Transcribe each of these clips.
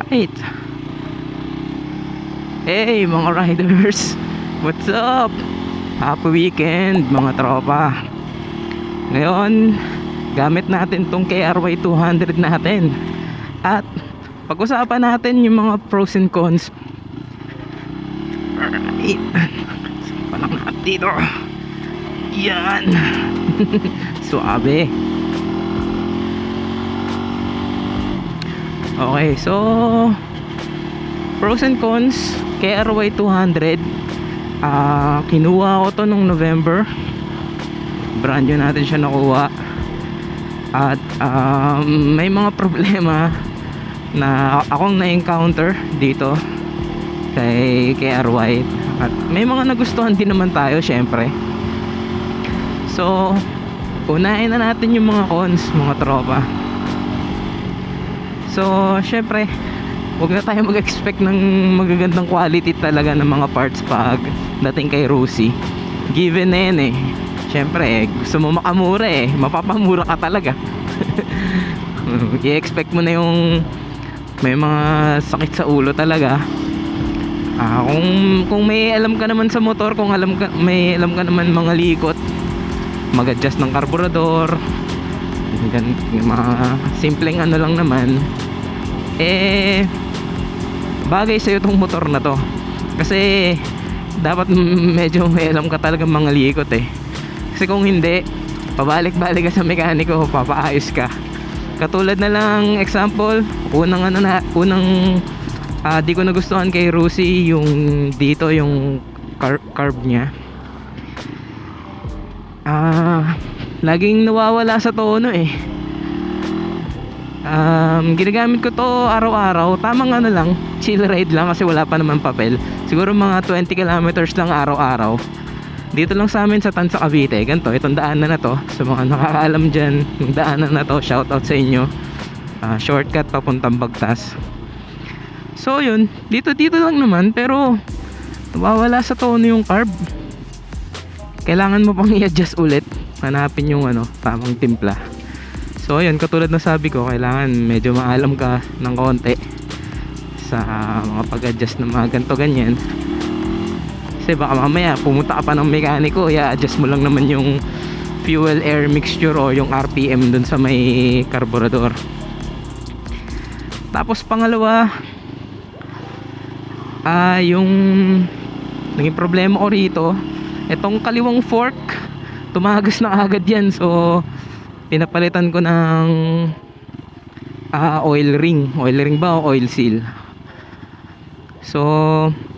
Alright. Hey mga riders, what's up? Happy weekend mga tropa. Ngayon, gamit natin tong KRY 200 natin. At pag-usapan natin yung mga pros and cons. Alright. Panak natin dito. Yan. Suabe. Okay, so pros and cons KRY 200. Kinuha ko to nung November. Brand new natin siya nakuha. At may mga problema na akong na-encounter dito kay KRY. At may mga nagustuhan din naman tayo syempre. So unahin na natin yung mga cons mga tropa. So syempre huwag na tayo mag-expect ng magagandang quality talaga ng mga parts pag dating kay Rusi. Given na yan eh. Syempre gusto mo makamura eh, mapapamura ka talaga. I-expect mo na yung may mga sakit sa ulo talaga. Kung may alam ka naman sa motor, kung may alam ka naman mga likot, mag-adjust ng karburador, yung mga simpleng ano lang naman, bagay sa'yo tong motor na to. Kasi dapat medyo may alam ka talaga mga likot eh. Kasi kung hindi, pabalik-balik ka sa mekaniko, papaayos ka. Katulad na lang example, unang di ko nagustuhan kay Rusi yung dito yung carb niya. Laging nawawala sa tono eh. Ginagamit ko to araw-araw. Tamang ano lang, chill ride lang kasi wala pa naman papel. Siguro mga 20 kilometers lang araw-araw. Dito lang sa amin sa Tansa, Cavite. Ganito, itong daanan na to. Sa mga nakakaalam dyan, yung daanan na to, shout out sa inyo. Shortcut papuntang Bagtas. So yun, dito lang naman. Pero nawawala sa tono yung carb. Kailangan mo pang i-adjust ulit. Hanapin yung tamang timpla. So ayun, katulad na sabi ko, kailangan medyo maalam ka ng konti sa mga pag-adjust ng mga ganto ganyan. Kasi baka mamaya pumunta ka pa ng mekaniko, i-adjust mo lang naman yung fuel air mixture o yung RPM dun sa may karburador. Tapos pangalawa, yung naging problema ko rito, itong kaliwang fork tumagas na agad yan. So pinapalitan ko ng oil ring ba o oil seal. So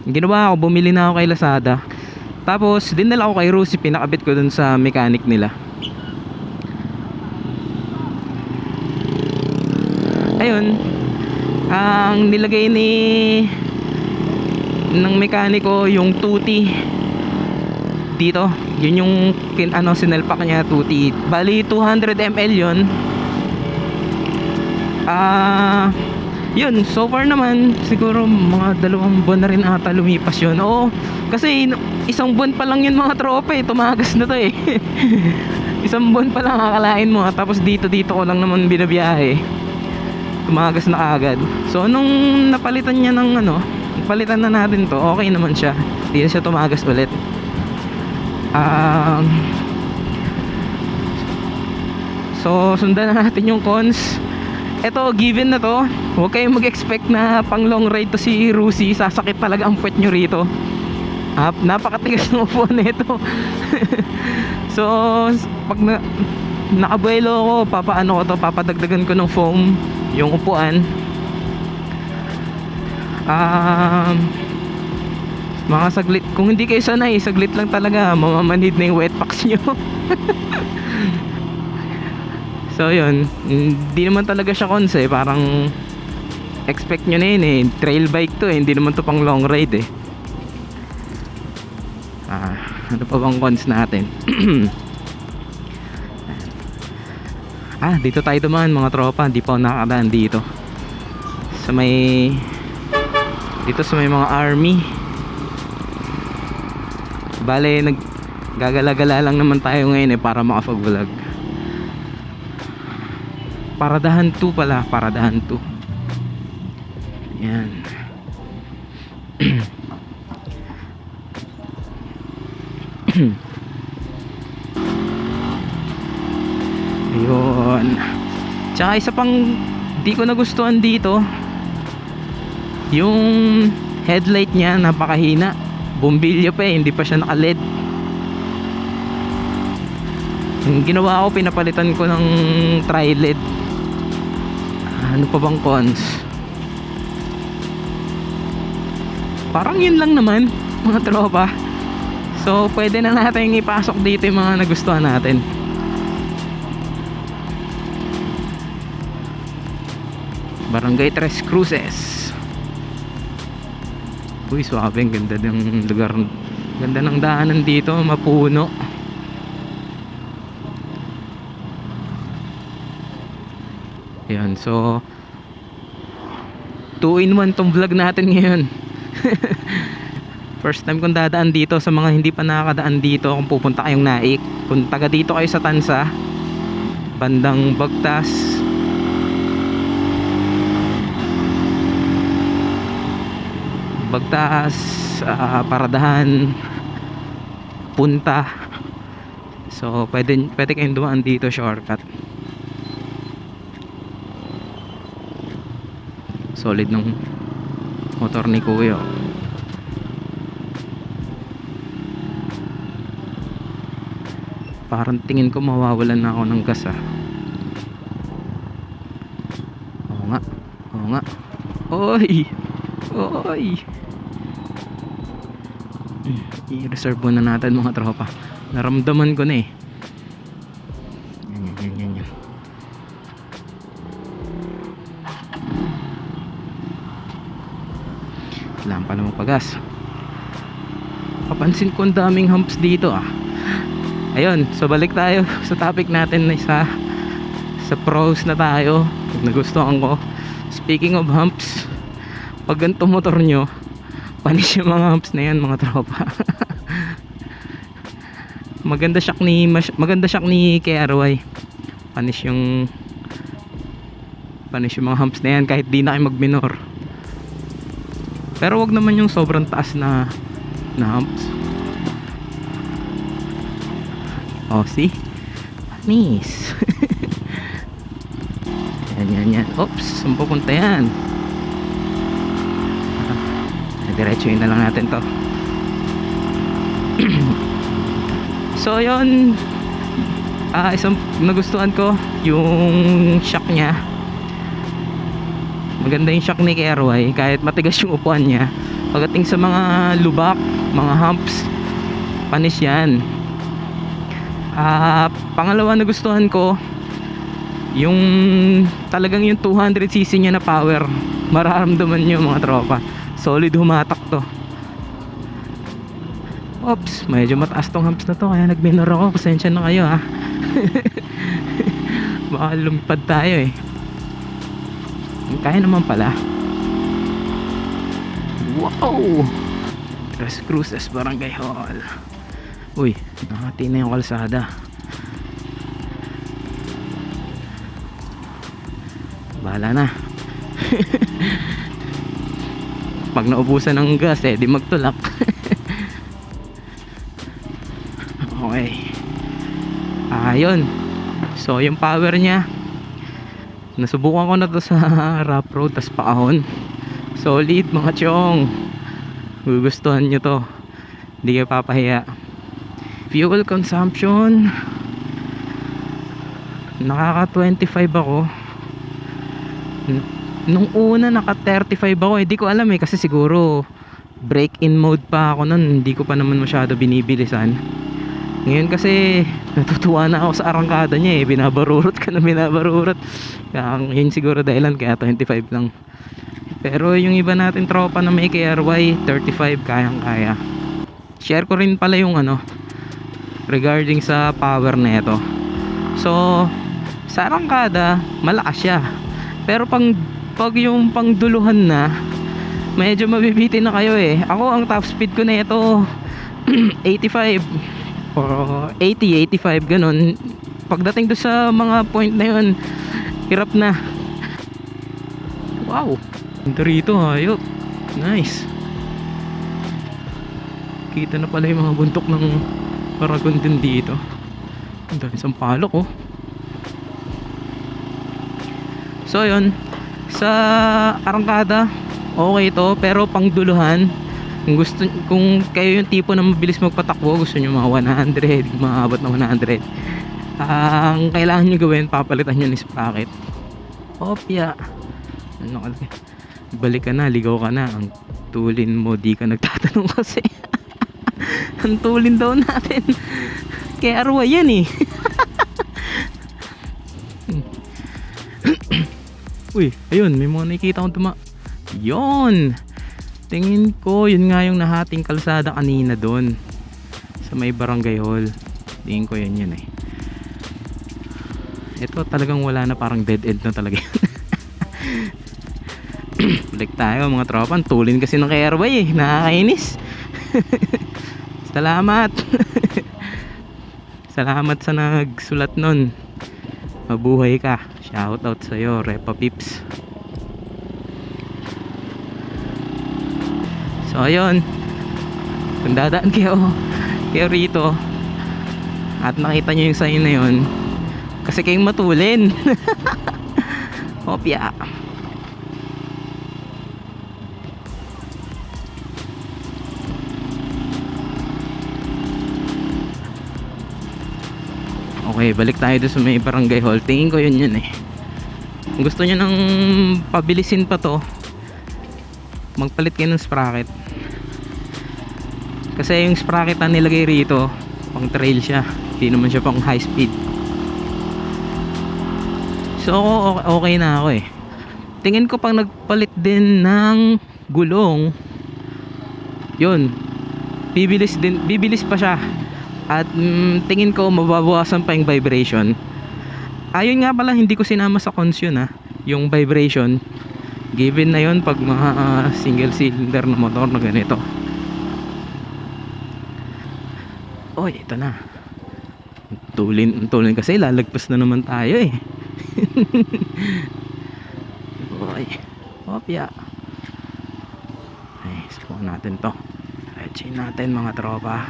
ginawa ko, bumili na ako kay Lazada. Tapos dinala ko kay Rusi, pinakabit ko dun sa mechanic nila. Ayun, ang nilagay ng mekaniko yung tuti dito. Yun yung sinelpak niya, tuti. Bali 200 ml yun. Yun, so far naman siguro mga 2 buwan na rin ata lumipas yun. Oo, kasi 1 buwan pa lang yun mga tropa eh, tumagas na to eh. 1 buwan pa lang, akalain mo. Tapos dito ko lang naman binabiyahe, tumagas na agad. So nung napalitan niya ng napalitan na natin to, okay naman siya, hindi na siya tumagas ulit. So sundan na natin yung cons. Ito, given na to, huwag kayong mag-expect na pang long ride to si Rusi. Sasakit talaga ang puwet nyo rito. Napakatigas ng upuan nito. So pag nakabuelo ko, papadagdagan ko ng foam yung upuan. Mga saglit, kung hindi kayo sanay, saglit lang talaga, mamamanhid na yung wet packs nyo. So yun, hindi naman talaga siya cons eh. Parang expect nyo na yun eh, trail bike to eh, hindi naman to pang long ride eh. Ano pa bang cons natin? Dito tayo dumaan mga tropa. Hindi pa ako nakakadaan dito sa may mga army. Bale, naggagala-gala lang naman tayo ngayon eh, para makapag-vlog. Paradahan 2 pala, Paradahan 2. Yan. Ayun. Tsaka isa pang di ko nagustuhan dito, yung headlight niya napakahina. Bombilya pa eh, hindi pa siya naka-LED. Yung ginawa ko, pinapalitan ko ng tri-LED. Ano pa bang cons? Parang yun lang naman, mga tropa. So pwede na natin ipasok dito yung mga nagustuhan natin. Barangay Tres Cruces. Uy, swabe, ang ganda ng lugar. Ganda ng daanan dito, mapuno. Ayan, so 2-in-1 tong vlog natin ngayon. First time kong dadaan dito. Sa mga hindi pa nakakadaan dito, kung pupunta kayong Naik, kung taga dito kayo sa Tansa, bandang Bagtas, Paradahan, Punta, so pwede kayong dumaan dito, shortcut. Solid ng motor ni Kuya. Parang tingin ko mawawalan na ako ng gas, ah. Oo nga. Oo nga. Oy! Oy! I-reserve muna natin, mga tropa. Naramdaman ko na eh. Yan. Kailangan pa naman pagas. Papansin ko ang daming humps dito, ah. Ayun, so balik tayo sa topic natin na sa pros na tayo. Nagustuhan ko. Speaking of humps, pag ganito motor nyo, panis yung mga humps na yan, mga tropa. Maganda shock ni KRY. Panis yung mga humps na yan kahit di na kayo mag-minor. Pero wag naman yung sobrang taas na humps. Oh, see? Panis. Yan. Oops, saan pupunta yan? Diretsuhin na lang natin to. So yun, isang nagustuhan ko yung shock nya. Maganda yung shock ni KRY kahit matigas yung upuan nya. Pagdating sa mga lubak, mga humps, panis yan. Pangalawa nagustuhan ko yung talagang yung 200cc nya na power. Mararamdaman nyo, mga tropa. Solid humatak to. Oops, medyo mataas tong humps na to, kaya nag-minor ako. Pasensya na kayo, ha. Baka lumipad tayo eh. Kaya naman pala. Wow! Tres Cruces Barangay Hall. Uy, nakati na yung kalsada. Bahala na. Pag naubusan ng gas eh, di magtulak. Okay. Ayun. So yung power nya, nasubukan ko na to sa rough road, tas paahon. Solid, mga chong. Gugustuhan nyo to, hindi kayo papahiya. Fuel consumption, nakaka 25 ako. Nung una naka 35 ako, hindi ko alam eh, kasi siguro break-in mode pa ako nun, hindi ko pa naman masyado binibilisan. Ngayon kasi natutuwa na ako sa arangkada niya eh, binabarurot ka na binabarurot. Kaya yun siguro dahilan kaya 25 lang. Pero yung iba natin tropa na may KRY 35 kayang kaya. Share ko rin pala yung regarding sa power na ito. So sa arangkada malakas siya, pero pag yung pangduluhan na, medyo mabibitin na kayo eh. Ako ang top speed ko na ito 85 o 80, 85 ganun. Pagdating do sa mga point na yun, hirap na. Wow, Ito rito, hayop. Nice. Kita na pala yung mga buntok ng Paragon din dito. Ang dami sampalok, oh. So yun, sa arangkada okay to, pero pangduluhan kung kayo yung tipo na mabilis magpatakbo, gusto nyo mga 100, maabot na 100, ang kailangan nyo gawin, papalitan nyo ng sprocket. Opya, ano ka, balik ka na, ligaw ka na. Ang tulin mo, di ka nagtatanong kasi. Ang tulin daw natin kay Arwa yan eh. Uy, ayun, may mga nakikita akong yun, tingin ko yun nga yung nahating kalsada kanina doon sa may barangay hall. Tingin ko yun eh. Ito talagang wala na, parang dead end na talaga yun. Balik tayo mga tropa. Tulin kasi ng kay Airway eh, nakakainis. Salamat. Salamat sa nagsulat nun. Mabuhay ka. Shoutout sa'yo, Repa Pips. So ayun, kung dadaan kayo rito at nakita nyo yung sign na yun, kasi kayong matulin. Hopya. Okay, balik tayo doon sa may barangay hall. Tingin ko yun eh. Kung gusto nyo nang pabilisin pa to, magpalit kayo ng sprocket. Kasi yung sprocket na nilagay rito, pang trail siya, hindi naman siya pang high speed. So okay na ako eh. Tingin ko pang nagpalit din ng gulong, yun, bibilis pa siya. At tingin ko mababawasan pa yung vibration. Ayun nga pala, hindi ko sinama sa cons yun yung vibration. Given na yun pag mga single cylinder na motor na ganito. Oy, ito na. Tulin kasi lalagpas na naman tayo eh. Oy, hopya. Ay, subukan natin to. Chain natin mga tropa.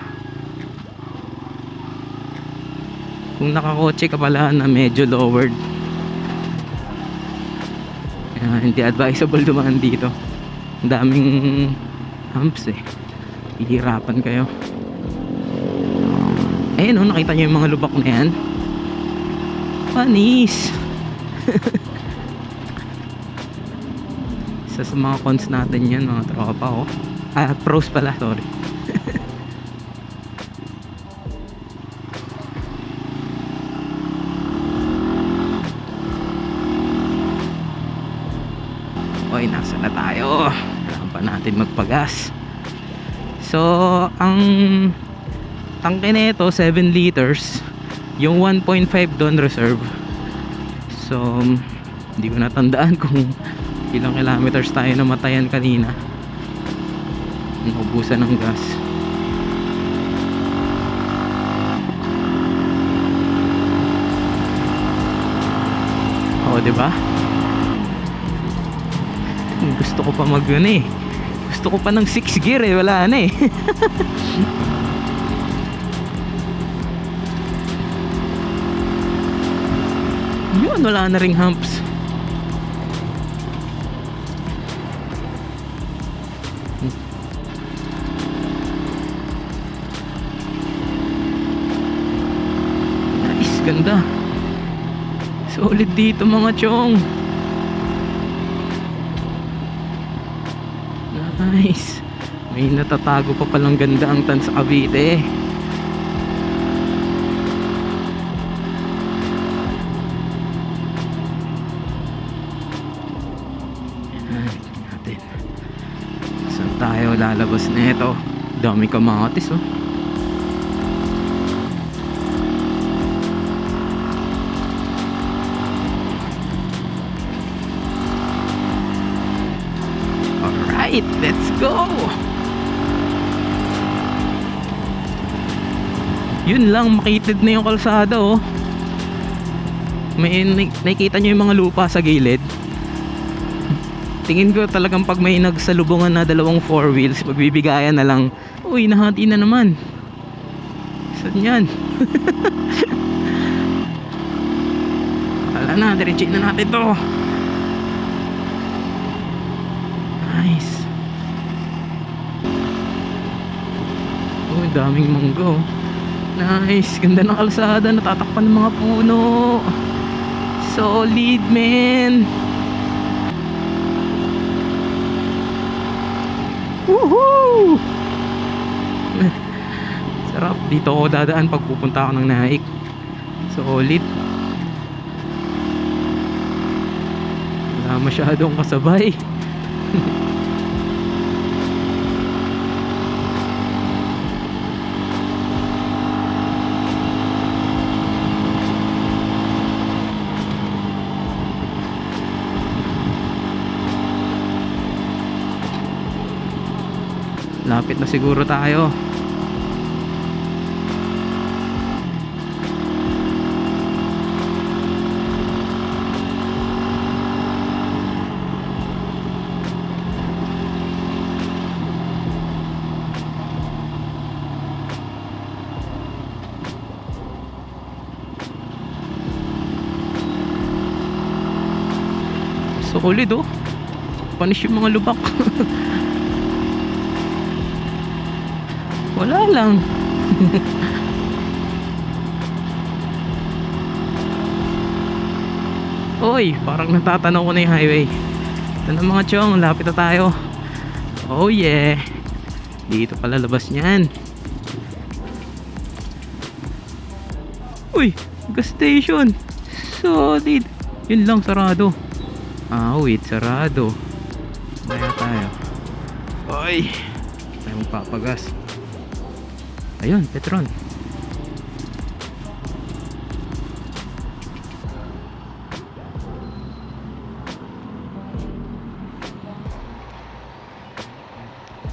Kung nakakotse ka pala na medyo lowered, hindi advisable dumaan dito. Ang daming humps eh. Hihirapan kayo. Ayun nakita nyo yung mga lubak na yan. Panis. Isa sa mga cons natin yan mga tropa pros pala, sorry. Oy, nasa na tayo. Kailangan pa natin magpagas. So ang tangke nito 7 liters, yung 1.5 doon reserve. So hindi ko natandaan kung ilang kilometers tayo namatayan kanina. Naubusan ng gas. Diba? Gusto ko pa gusto ko pa ng 6 gear wala na eh. Yun, wala na ring humps. Nice, ganda. Solid dito mga chong. Nice. May natatago pa palang ganda ang tan sa Cavite. Natin. Saan tayo lalabas nito? Dami kamatis Alright, let's go! Yun lang, makitid na yung kalsada May nakikita nyo yung mga lupa sa gilid. Tingin ko talagang pag may nagsalubungan na dalawang four wheels, magbibigayan na lang. Uy, nahati na naman. Saan yan? Wala na, diretso na natin to. Nice. Uy, daming mangga oh. Nice, ganda ng kalsada, natatakpan ng mga puno. Solid, man. Woohoo! Sarap. Dito ako dadaan pag pupunta ako ng Naik. Solid. Wala masyadong kasabay. Lapit na siguro tayo. Solid oh. Panis yung mga lubak. Wala lang. Oy, parang natatanaw ko na yung highway. Ito na mga chong, lapit na tayo. Oh yeah. Dito pala labas niyan. Uy, gas station. Solid. Yun lang, sarado. Ah, wait, sarado. Maya tayo. Oy, tayo magpapagas. Ayun, Petron.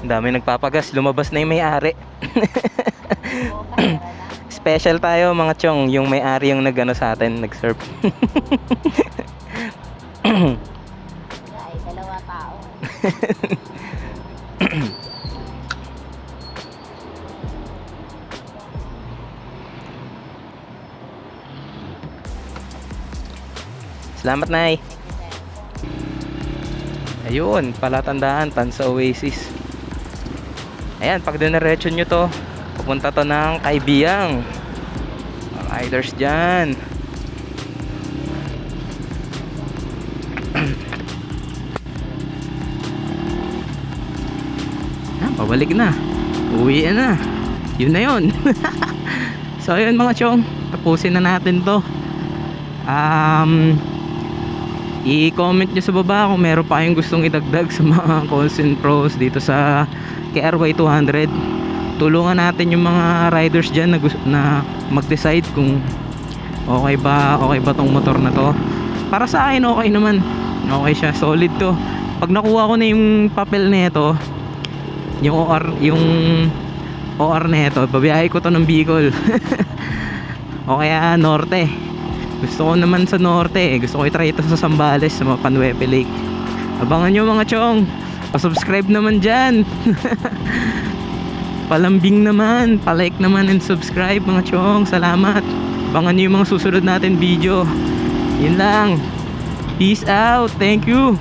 Ang dami nagpapagas, lumabas na yung may-ari. Special tayo mga chong, yung may-ari yung nagano sa atin, nag-serve. Ay, dalawa tao. Salamat, Nay. Ayun, palatandaan, Tansa Oasis. Ayan, pag diniretso nyo to, pupunta to ng Kaibiyang. Mga riders dyan. Pabalik na. Uwi na. Yun na yun. So ayun mga chong, tapusin na natin to. I-comment nyo sa baba kung meron pa kayong gustong idagdag sa mga Consen Pros dito sa KRY 200. Tulungan natin yung mga riders dyan na mag-decide kung okay ba tong motor na to. Para sa akin okay naman. Okay siya, solid to. Pag nakuha ko na yung papel nito, yung OR na ito, babiyahe ko to ng Bicol. O kaya Norte. Gusto ko naman sa Norte, gusto ko i-try ito sa Zambales, sa Mapanuepe Lake. Abangan nyo mga chong, pa-subscribe naman dyan. Palambing naman, palike naman and subscribe mga chong. Salamat. Abangan nyo yung mga susunod natin video. Yun lang. Peace out, thank you.